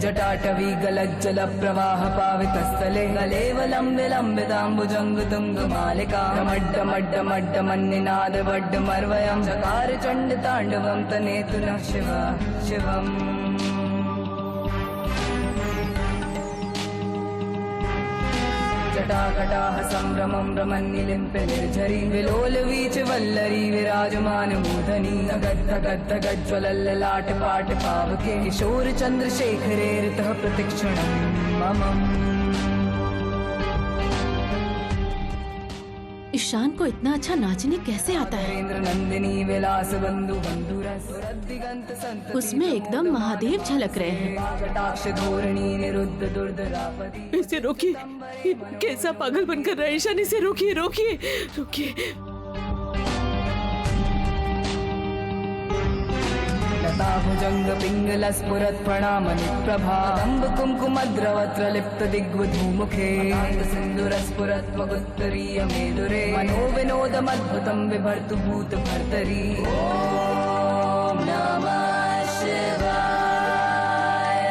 जटाटवी गलज्जल प्रवाह पावितस्थले गलेवलम्बिताम्बुजङ्गतुङ्गमालिका डमड्डमड्डमड्डमन्निनादवड्डमर्वयं चकार चण्डताण्डवं तनेतु नः शिव शिवम्। जटाकटाह सम्भ्रमं रमन्निलिम्प्य निर्झरी विलोलवीच वल्लरी विराजमान मूर्धनि गद्गद्गज्ज्वलल्ललाट पाट पावके किशोर चन्द्रशेखरे ऋतः प्रतिक्षणं मम। ईशान को इतना अच्छा नाचने कैसे आता है? नंदिनी विलास बंधु उसमें एकदम महादेव झलक रहे हैं। कटाक्ष धोरणी निरुद्ध दुर्धरापति। इसे रोकिए, कैसा पागल बनकर रहा है ईशान, इसे रोकिए रोकिए रोकिए। भुजंग पिंगल स्फुरत् प्रणामनि प्रभा कुंकुमद्रवत्र लिप्त दिग्वधूमुखे सिंधुर स्फुरत् वगुत्तरीय मेदुरे मनो विनोदमद्भुतं बिभर्तु भूत भर्तरी। ओम नमः शिवाय।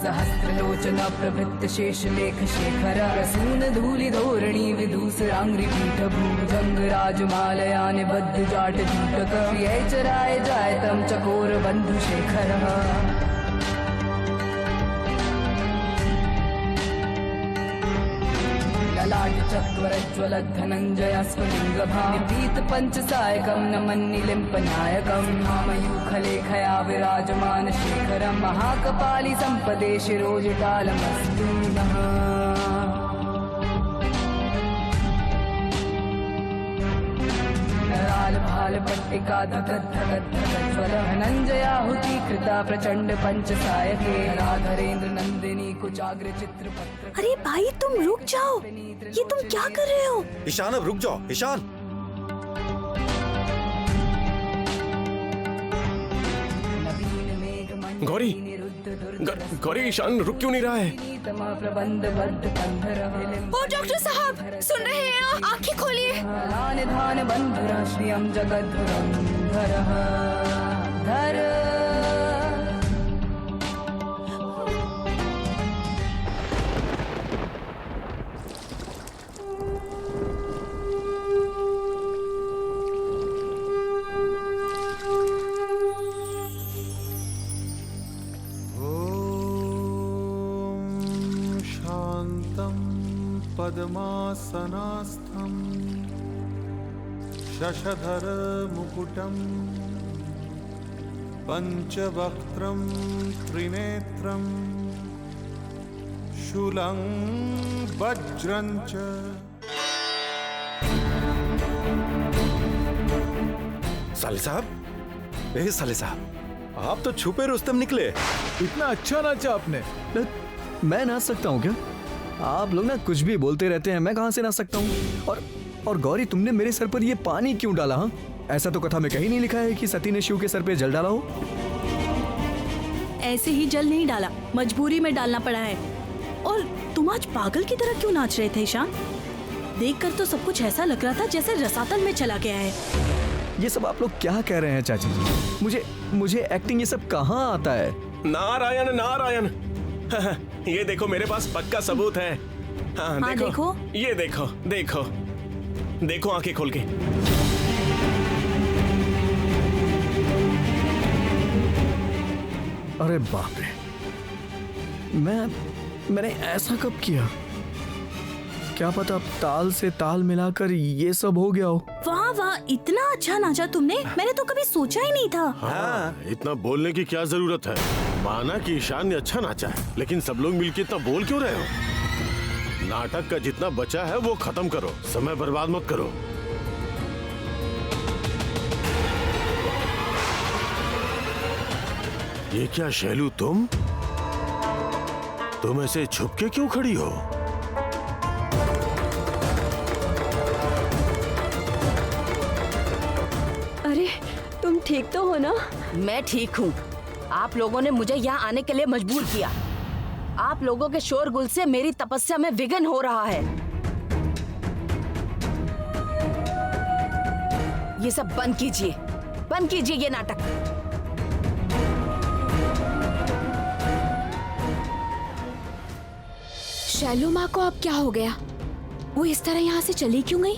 सहस्त्रलोचन प्रभृत शेष लेख शेखर प्रसून धूलि धोरणी विधूसरांग्रि पीठ भुजंग राजमालया निबद्ध जाट जूटक प्रिय चराय जायतम चकोर बंधु शेखर। ललाट चक्वरज्वल धनंजय स्फुलिंगभा पीत पंचसायकं नमन्निलिम्पनायकं मयूखलेखया विराजमान शेखरं महाकपाली संपदे शिरोजटालमस्तु नः। भाल पट्टिका धगद्धगद्धगज्ज्वल धनंजयाहुति कृता प्रचंड पंचसायके राधरेंद्र नंदिनी कुचाग्र चित्रपत्र। अरे भाई तुम रुक जाओ, ये तुम क्या कर रहे हो? ईशान अब रुक जाओ ईशान। गौरी गौरी ईशान रुक क्यों नहीं रहा है? ओ डॉक्टर साहब सुन रहे हैं आप? आंखें खोलिए। निधान बंधुर श्रियं जगद्धुरंधरः धर। पद्मासनास्थं शशधर मुकुटं पंचवक्त्रं त्रिनेत्रं शूलं वज्रं च। साले साहब, साले साहब, आप तो छुपे रुस्तम निकले। इतना अच्छा नाचा आपने। मैं नाच सकता हूँ क्या? आप लोग ना कुछ भी बोलते रहते हैं, मैं कहाँ से नाच सकता हूँ? और गौरी तुमने मेरे सर पर ये पानी क्यों डाला? हाँ, ऐसा तो कथा में कहीं नहीं लिखा है कि सती ने शिव के सर पे जल डाला हो। ऐसे ही जल नहीं डाला, मजबूरी में डालना पड़ा है। और तुम आज पागल की तरह क्यों नाच रहे थे ईशान? देखकर तो सब कुछ ऐसा लग रहा था जैसे रसातल में चला गया है। ये सब आप लोग क्या कह रहे हैं चाची जी? मुझे एक्टिंग ये सब कहाँ आता है? नारायण नारायण। ये देखो मेरे पास पक्का सबूत है। हाँ, देखो। ये देखो देखो देखो आंखें खोल के। अरे बाप रे, मैंने ऐसा कब किया? क्या पता ताल से ताल मिलाकर ये सब हो गया हो। वाह वाह, इतना अच्छा नाचा तुमने, मैंने तो कभी सोचा ही नहीं था। हाँ, इतना बोलने की क्या जरूरत है? माना कि ईशान ने अच्छा नाचा है, लेकिन सब लोग मिलकर इतना बोल क्यों रहे हो? नाटक का जितना बचा है वो खत्म करो, समय बर्बाद मत करो। ये क्या शैलू, तुम ऐसे छुप के क्यों खड़ी हो? अरे तुम ठीक तो हो ना? मैं ठीक हूँ। आप लोगों ने मुझे यहाँ आने के लिए मजबूर किया। आप लोगों के शोरगुल से मेरी तपस्या में विघ्न हो रहा है। ये सब बंद कीजिए ये नाटक। शैलू माँ को अब क्या हो गया? वो इस तरह यहाँ से चली क्यों गई?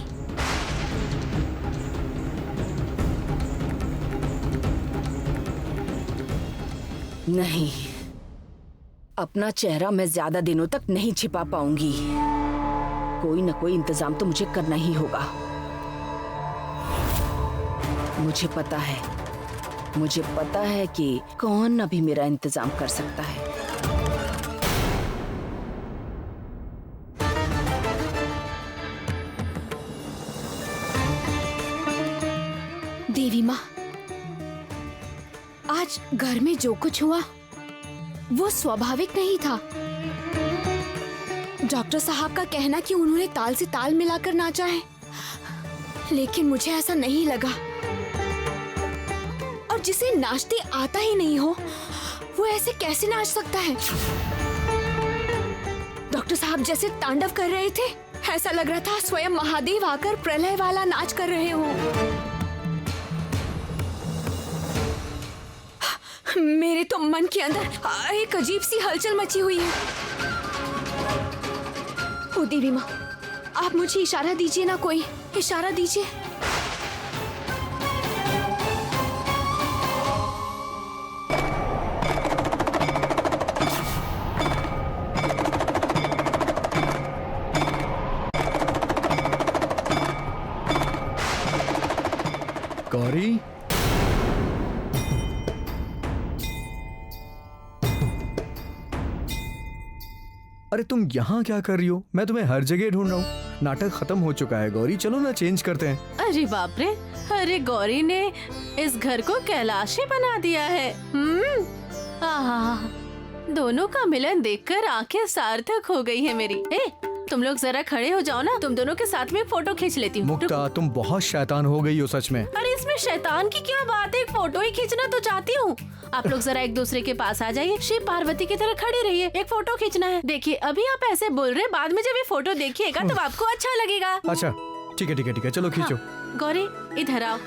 नहीं, अपना चेहरा मैं ज्यादा दिनों तक नहीं छिपा पाऊंगी। कोई ना कोई इंतजाम तो मुझे करना ही होगा। मुझे पता है कि कौन अभी मेरा इंतजाम कर सकता है। देवी माँ, आज घर में जो कुछ हुआ वो स्वाभाविक नहीं था। डॉक्टर साहब का कहना कि उन्होंने ताल से ताल मिलाकर नाचा है, लेकिन मुझे ऐसा नहीं लगा। और जिसे नाचते आता ही नहीं हो वो ऐसे कैसे नाच सकता है? डॉक्टर साहब जैसे तांडव कर रहे थे, ऐसा लग रहा था स्वयं महादेव आकर प्रलय वाला नाच कर रहे हो। मेरे तो मन के अंदर एक अजीब सी हलचल मची हुई है। ओ देवी माँ, आप मुझे इशारा दीजिए ना, कोई इशारा दीजिए। गौरी, अरे तुम यहाँ क्या कर रही हो? मैं तुम्हें हर जगह ढूंढ रहा हूँ। नाटक खत्म हो चुका है गौरी, चलो ना चेंज करते हैं। अरे बाप रे, अरे गौरी ने इस घर को कैलाशी बना दिया है। आहा, दोनों का मिलन देखकर आंखें सार्थक हो गई है मेरी। तुम लोग जरा खड़े हो जाओ ना, तुम दोनों के साथ में फोटो खींच लेती हूँ। मुक्ता, तुम बहुत शैतान हो गई हो सच में। अरे इसमें शैतान की क्या बात है, एक फोटो ही खींचना तो चाहती हूँ। आप लोग जरा एक दूसरे के पास आ जाइए, शिव पार्वती की तरह खड़े रहिए, एक फोटो खींचना है। देखिए अभी आप ऐसे बोल रहे, बाद में जब ये फोटो देखिएगा तो आपको अच्छा लगेगा। अच्छा ठीक है ठीक है ठीक है, चलो खींचो। गौरी इधर आओ,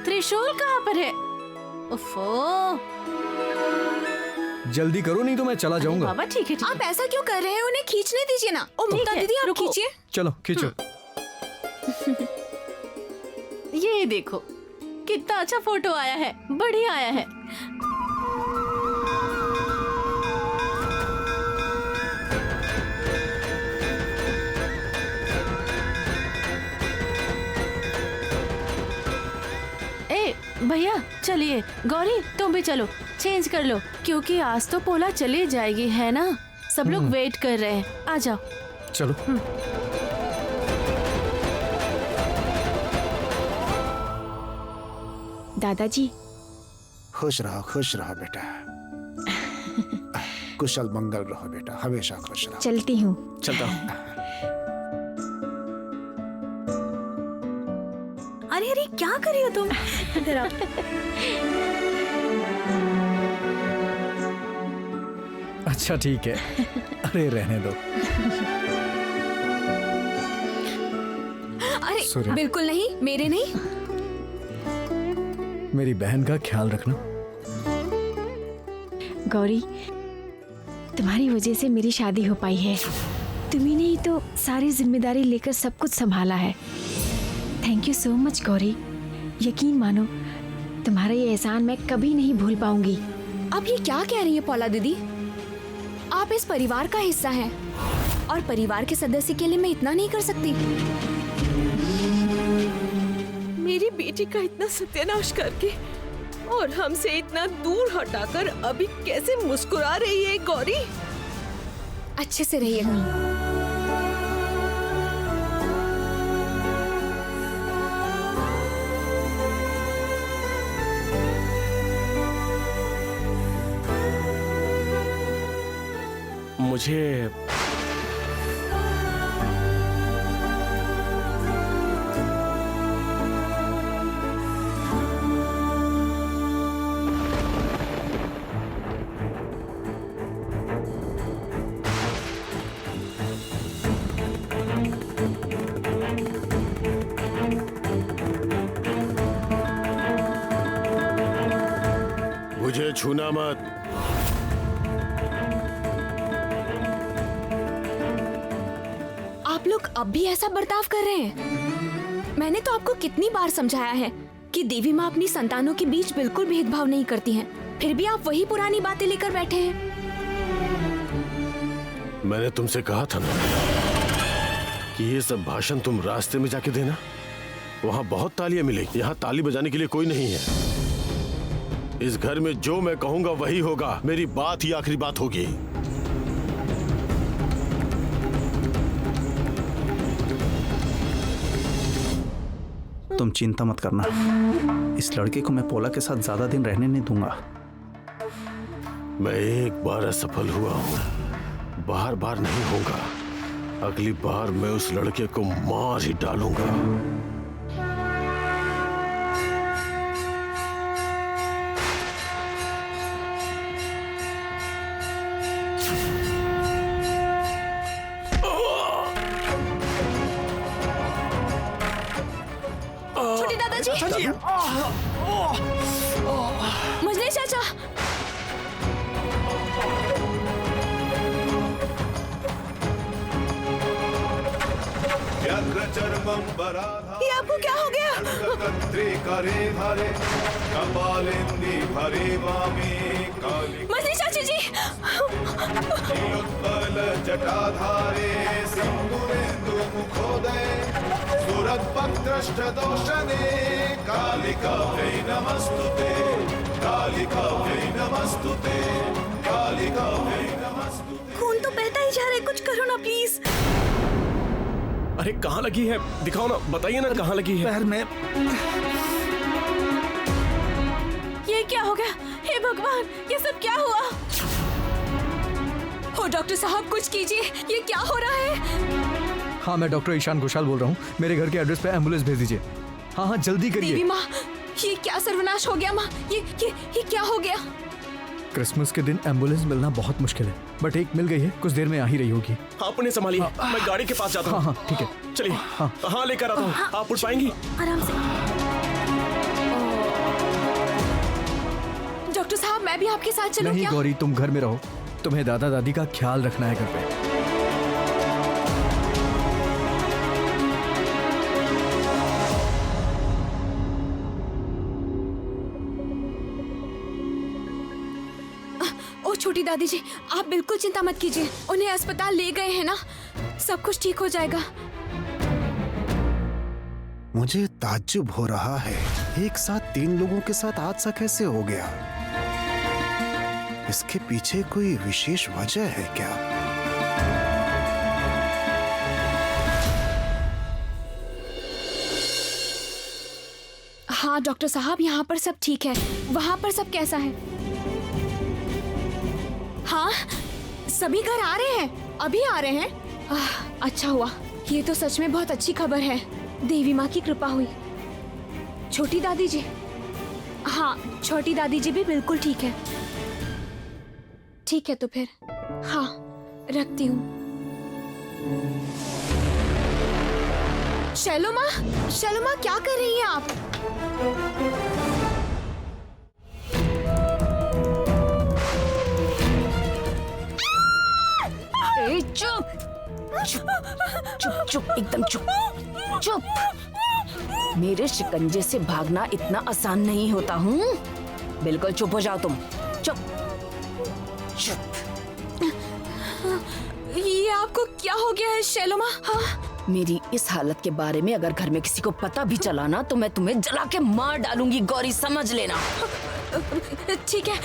त्रिशूल कहाँ पर है? उफ़ो, जल्दी करो नहीं तो मैं चला जाऊंगा। बाबा ठीक है। आप ऐसा क्यों कर रहे हैं? उन्हें खींचने दीजिए ना। ओ मुक्ता दीदी, आप खींचिए। चलो खींचो। ये देखो कितना अच्छा फोटो आया है, बढ़िया आया है। भैया चलिए, गौरी तुम भी चलो, चेंज कर लो, क्योंकि आज तो पोला चली जाएगी, है ना? सब लोग वेट कर रहे हैं, आ जाओ। चलो। दादाजी खुश रहो बेटा। कुशल मंगल रहो बेटा, हमेशा खुश रहो। चलती हूँ। चलता हूँ। अरे अरे क्या कर रही हो तुम? इधर आओ। अच्छा ठीक है, अरे रहने दो। अरे बिल्कुल नहीं, मेरे नहीं। मेरी बहन का ख्याल रखना। गौरी, तुम्हारी वजह से मेरी शादी हो पाई है। तुम्ही ने ही तो सारी जिम्मेदारी लेकर सब कुछ संभाला है। Thank you so much Gauri. यकीन मानो, तुम्हारा ये एहसान मैं कभी नहीं भूल पाऊंगी। अब ये क्या कह रही है पौला दीदी? आप इस परिवार का हिस्सा हैं और परिवार के सदस्य के लिए मैं इतना नहीं कर सकती। मेरी बेटी का इतना सत्यानाश करके और हमसे इतना दूर हटाकर अभी कैसे मुस्कुरा रही है गौरी? अच्छे से रहिएगा। मुझे मुझे छूना मत। लोग अब भी ऐसा बर्ताव कर रहे हैं? मैंने तो आपको कितनी बार समझाया है कि देवी माँ अपनी संतानों के बीच बिल्कुल भेदभाव नहीं करती हैं। फिर भी आप वही पुरानी बातें लेकर बैठे हैं। मैंने तुमसे कहा था ना कि ये सब भाषण तुम रास्ते में जाके देना। वहां बहुत तालियां मिलेगी, यहाँ ताली बजाने के लिए कोई नहीं है। इस घर में जो मैं कहूंगा वही होगा, मेरी बात ही आखिरी बात होगी। तुम चिंता मत करना, इस लड़के को मैं पोला के साथ ज्यादा दिन रहने नहीं दूंगा। मैं एक बार असफल हुआ हूं, बार बार नहीं होगा। अगली बार मैं उस लड़के को मार ही डालूंगा। छोटे दादाजी, मजले चाचा, ये आपको क्या हो गया? मजली चाची जी, जटाधारे सिंदूरेन्दु मुखोदय सुरद्भद्रष्टदोषणे कालिकायै नमस्तुते कालिकायै नमस्तुते कालिकायै नमस्तुते। खून तो बहता ही जा रहा है, कुछ करो ना प्लीज। अरे कहाँ लगी है, दिखाओ ना, बताइए ना कहाँ लगी है। पैर में। ये क्या हो गया? हे भगवान, ये सब क्या हुआ? हो डॉक्टर साहब, कुछ कीजिए, ये क्या हो रहा है? हाँ, मैं डॉक्टर ईशान घोषाल बोल रहा हूँ। मेरे घर के एड्रेस पे एम्बुलेंस भेज दीजिए। हाँ हाँ, जल्दी करिए। देवी माँ, ये क्या सर्वनाश हो गया माँ? ये क्या हो गया? क्रिसमस के दिन एम्बुलेंस मिलना बहुत मुश्किल है, बट एक मिल गई है, कुछ देर में आ ही रही होगी। आप उन्हें संभालिए, मैं गाड़ी के पास जाता हूँ। हाँ हाँ, ठीक है, चलिए। हाँ, लेकर आता हूँ। आप उठ पाएंगी? आराम से। डॉक्टर साहब, मैं भी आपके साथ चलूं नहीं क्या? गौरी, तुम घर में रहो, तुम्हें दादा दादी का ख्याल रखना है घर पे। ओ छोटी दादी जी, आप बिल्कुल चिंता मत कीजिए, उन्हें अस्पताल ले गए हैं ना, सब कुछ ठीक हो जाएगा। मुझे ताज्जुब हो रहा है, एक साथ 3 लोगों के साथ हादसा कैसे हो गया? इसके पीछे कोई विशेष वजह है क्या? हाँ डॉक्टर साहब, यहाँ पर सब ठीक है। वहाँ पर सब कैसा है? हाँ, सभी घर आ रहे हैं, अभी आ रहे हैं। अच्छा हुआ, ये तो सच में बहुत अच्छी खबर है। देवी माँ की कृपा हुई। छोटी दादी जी, हाँ छोटी दादी जी भी बिल्कुल ठीक है। ठीक है तो फिर, हाँ रखती हूँ। शैलो माँ, क्या कर रही हैं आप? चुप चुप चुप, एकदम चुप चुप। मेरे शिकंजे से भागना इतना आसान नहीं होता हूँ। बिल्कुल चुप हो जाओ तुम, चुप चुप। ये आपको क्या हो गया है शैलोमा? हाँ? मेरी इस हालत के बारे में अगर घर में किसी को पता भी चला ना, तो मैं तुम्हें जला के मार डालूंगी गौरी, समझ लेना। ठीक है,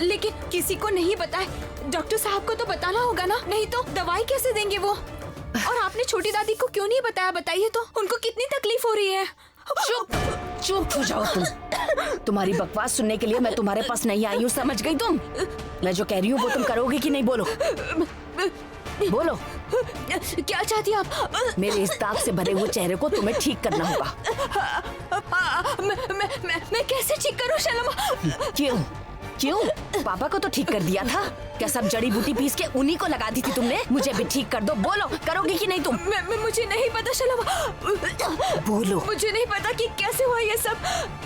लेकिन किसी को नहीं बताए। डॉक्टर साहब को तो बताना होगा ना, नहीं तो दवाई कैसे देंगे वो? और आपने छोटी दादी को क्यों नहीं बताया? बताइए तो, उनको कितनी तकलीफ हो रही है। चुप चुप हो जाओ तुम। तुम्हारी बकवास सुनने के लिए मैं तुम्हारे पास नहीं आई हूँ, समझ गई तुम? मैं जो कह रही हूँ वो तुम करोगे कि नहीं? बोलो बोलो, क्या चाहती आप? मेरे इस दाग से भरे हुए चेहरे को तुम्हें ठीक करना होगा। मैं कैसे ठीक करूँ शैलोमा? क्यों? क्यों? पापा को तो ठीक कर दिया था। क्या सब जड़ी बूटी पीस के उन्हीं को लगा दी थी तुमने? मुझे भी ठीक कर दो। बोलो, करोगी कि नहीं तुम? मुझे नहीं पता शैलोमा। बोलो। मुझे नहीं पता कि कैसे हुआ ये सब।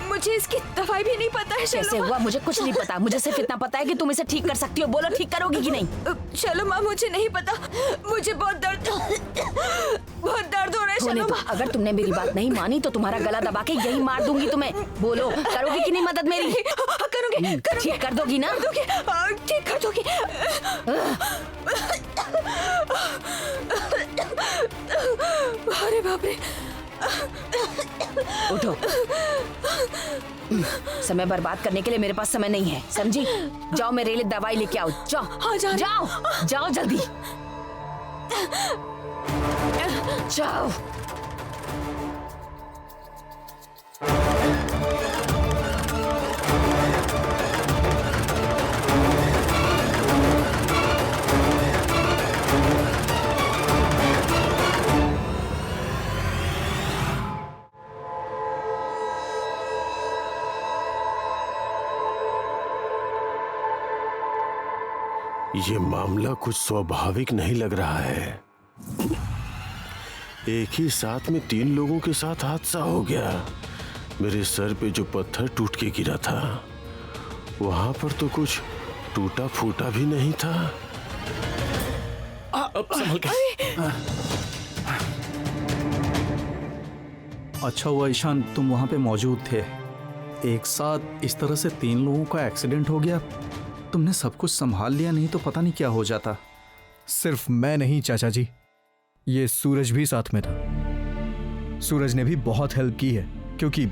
मुझे इसकी दवाई भी नहीं पता है शैलोमा। कैसे हुआ मुझे कुछ नहीं पता। मुझे सिर्फ इतना पता है कि तुम इसे ठीक कर सकती हो। बोलो, ठीक करोगी कि नहीं? शैलोमा मुझे नहीं पता। मुझे बहुत दर्द हो रहा है शैलोमा। अगर तुमने मेरी बात नहीं मानी तो तुम्हारा गला दबा के यही मार दूंगी तुम्हें। बोलो, करोगी कि नहीं मदद मेरी? करूंगी। ठीक कर दोगी ना? ठीक कर दोगी। अरे बाप रे। उठो। समय बर्बाद करने के लिए मेरे पास समय नहीं है, समझी? जाओ मेरे लिए दवाई लेके आओ। जाओ। हाँ, जाओ जाओ जल्दी जाओ। ये मामला कुछ स्वाभाविक नहीं लग रहा है। एक ही साथ में 3 लोगों के साथ हादसा हो गया। मेरे सर पे जो पत्थर टूट के गिरा था वहां पर तो कुछ टूटा फूटा भी नहीं था। अब संभल के। अच्छा हुआ ईशान तुम वहां पे मौजूद थे। एक साथ इस तरह से 3 लोगों का एक्सीडेंट हो गया। तुमने सब कुछ संभाल लिया, नहीं तो पता नहीं क्या हो जाता। सिर्फ मैं नहीं चाचा जी, ये सूरज भी साथ में था। सूरज ने भी बहुत हेल्प की है, क्योंकि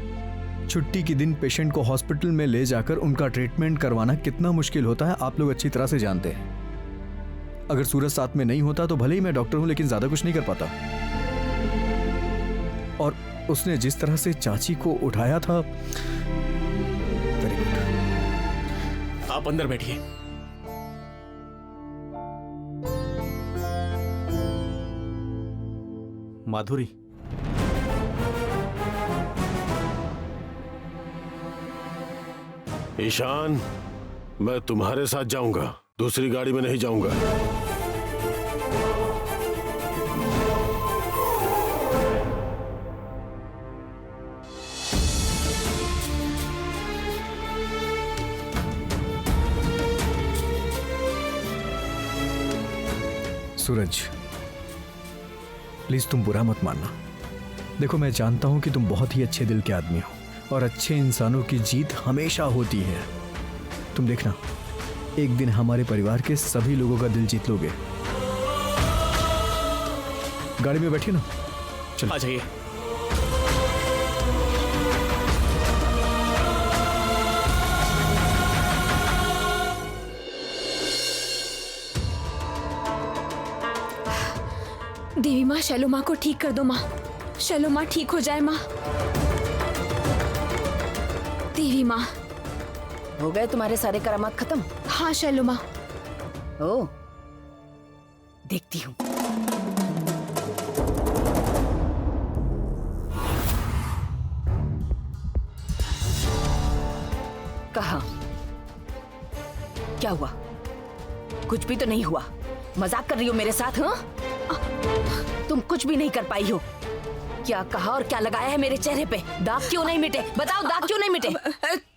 छुट्टी के दिन पेशेंट को हॉस्पिटल में ले जाकर उनका ट्रीटमेंट करवाना कितना मुश्किल होता है आप लोग अच्छी तरह से जानते हैं। अगर सूरज साथ में नहीं होता तो भले ही मैं डॉक्टर हूं, लेकिन ज्यादा कुछ नहीं कर पाता। और उसने जिस तरह से चाची को उठाया था, वेरी गुड। आप अंदर बैठिए। माधुरी, ईशान, मैं तुम्हारे साथ जाऊंगा, दूसरी गाड़ी में नहीं जाऊंगा। सूरज, प्लीज तुम बुरा मत मानना। देखो, मैं जानता हूं कि तुम बहुत ही अच्छे दिल के आदमी हो और अच्छे इंसानों की जीत हमेशा होती है। तुम देखना, एक दिन हमारे परिवार के सभी लोगों का दिल जीत लोगे। गाड़ी में बैठिए ना, चलो आ जाइए। देवी माँ, शैलो माँ को ठीक कर दो माँ। शैलो माँ ठीक हो जाए माँ। देवी माँ, हो गए तुम्हारे सारे करामात खत्म? हाँ शैलो माँ। ओ, देखती हूँ। कहा? क्या हुआ? कुछ भी तो नहीं हुआ। मजाक कर रही हो मेरे साथ? हाँ, तुम कुछ भी नहीं कर पाई हो। क्या कहा और क्या लगाया है मेरे चेहरे पे? दाग क्यों नहीं मिटे? बताओ, दाग क्यों नहीं मिटे?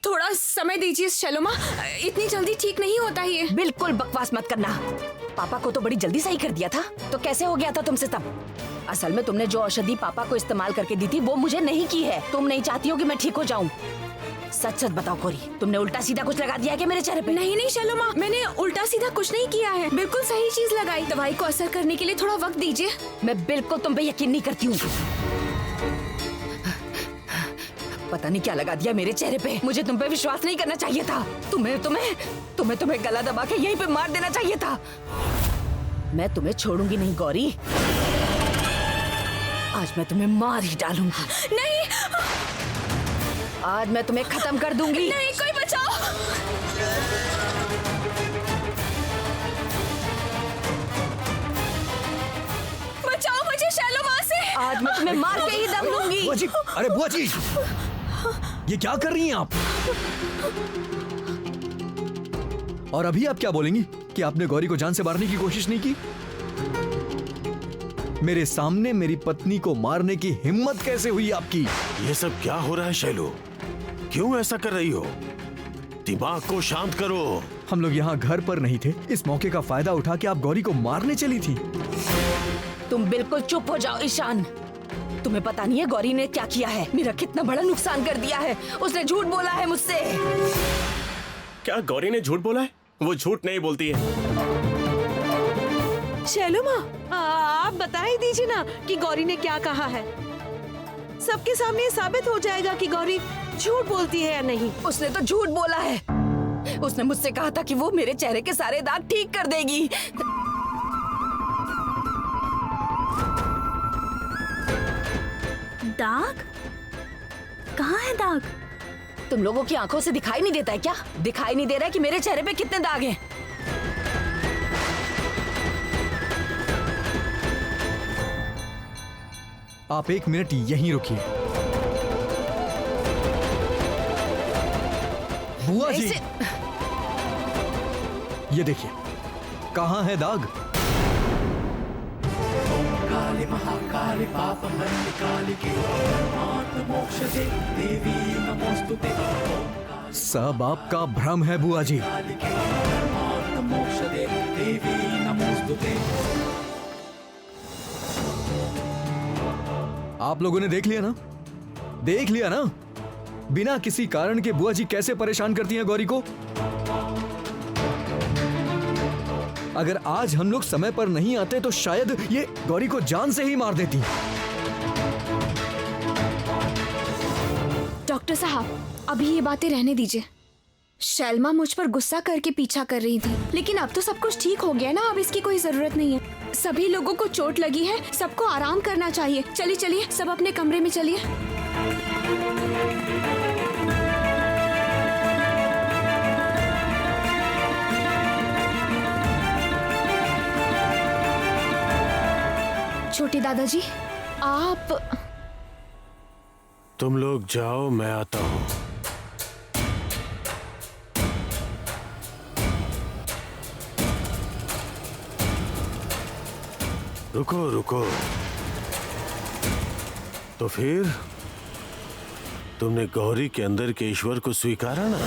थोड़ा समय दीजिए शैलो माँ, इतनी जल्दी ठीक नहीं होता ये। बिल्कुल बकवास मत करना। पापा को तो बड़ी जल्दी सही कर दिया था, तो कैसे हो गया था तुमसे तब? असल में तुमने जो औषधि पापा को इस्तेमाल करके दी थी वो मुझे नहीं की है। तुम नहीं चाहती हो कि मैं ठीक हो जाऊं। सच सच बताओ कोरी, तुमने उल्टा सीधा कुछ लगा दिया है क्या मेरे चेहरे पे? नहीं नहीं शैलो माँ, मैंने उल्टा सीधा कुछ नहीं किया है। बिल्कुल सही चीज लगाई। दवाई को असर करने के लिए थोड़ा वक्त दीजिए। मैं बिल्कुल तुम पे यकीन नहीं करती हूँ। पता नहीं क्या लगा दिया मेरे चेहरे पे। मुझे तुम पे विश्वास नहीं करना चाहिए था। तुम्हें गला दबा के यहीं पे मार देना चाहिए था। मैं तुम्हें छोड़ूंगी नहीं गौरी। आज मैं तुम्हें मार ही डालूंगी। नहीं, आज मैं तुम्हें खत्म कर दूंगी। नहीं, कोई बचाओ। बचाओ मुझे शैलो माँ से। आज मैं तुम्हें मार के ही दम लूंगी। बुआ जी, अरे बुआ जी, ये क्या कर रही हैं आप? और अभी आप क्या बोलेंगी कि आपने गौरी को जान से मारने की कोशिश नहीं की? मेरे सामने मेरी पत्नी को मारने की हिम्मत कैसे हुई आपकी? ये सब क्या हो रहा है शैलू? क्यों ऐसा कर रही हो? दिमाग को शांत करो। हम लोग यहाँ घर पर नहीं थे, इस मौके का फायदा उठा के आप गौरी को मारने चली थी। तुम बिल्कुल चुप हो जाओ ईशान। तुम्हें पता नहीं है गौरी ने क्या किया है, मेरा कितना बड़ा नुकसान कर दिया है। उसने झूठ बोला है मुझसे। क्या गौरी ने झूठ बोला है? वो झूठ नहीं बोलती है। शैलो माँ, आप बता ही दीजिए ना कि गौरी ने क्या कहा है। सबके सामने साबित हो जाएगा कि गौरी झूठ बोलती है या नहीं। उसने तो झूठ बोला है। उसने मुझसे कहा था कि वो मेरे चेहरे के सारे दाग ठीक कर देगी। दाग? कहाँ है दाग? तुम लोगों की आंखों से दिखाई नहीं देता है क्या? दिखाई नहीं दे रहा है कि मेरे चेहरे पे कितने दाग हैं? आप 1 मिनट यहीं रुकिए। बुआ जी, ये देखिए, कहाँ है दाग? काली महाकाली पाप काली की मोक्ष दे देवी नमोस्तुते। सब आपका भ्रम है बुआ जी। मोक्ष दे देवी नमोस्तुते। आप लोगों ने देख लिया ना? देख लिया ना? बिना किसी कारण के बुआ जी कैसे परेशान करती हैं गौरी को। अगर आज हम लोग समय पर नहीं आते तो शायद ये गौरी को जान से ही मार देती। डॉक्टर साहब, अभी ये बातें रहने दीजिए। शैलमा मुझ पर गुस्सा करके पीछा कर रही थी, लेकिन अब तो सब कुछ ठीक हो गया ना। अब इसकी कोई जरूरत नहीं है। सभी लोगों को चोट लगी है, सबको आराम करना चाहिए। चलिए चलिए, सब अपने कमरे में चलिए। छोटे दादाजी, आप तुम लोग जाओ, मैं आता हूं। रुको रुको, तो फिर तुमने गौरी के अंदर के ईश्वर को स्वीकारा ना?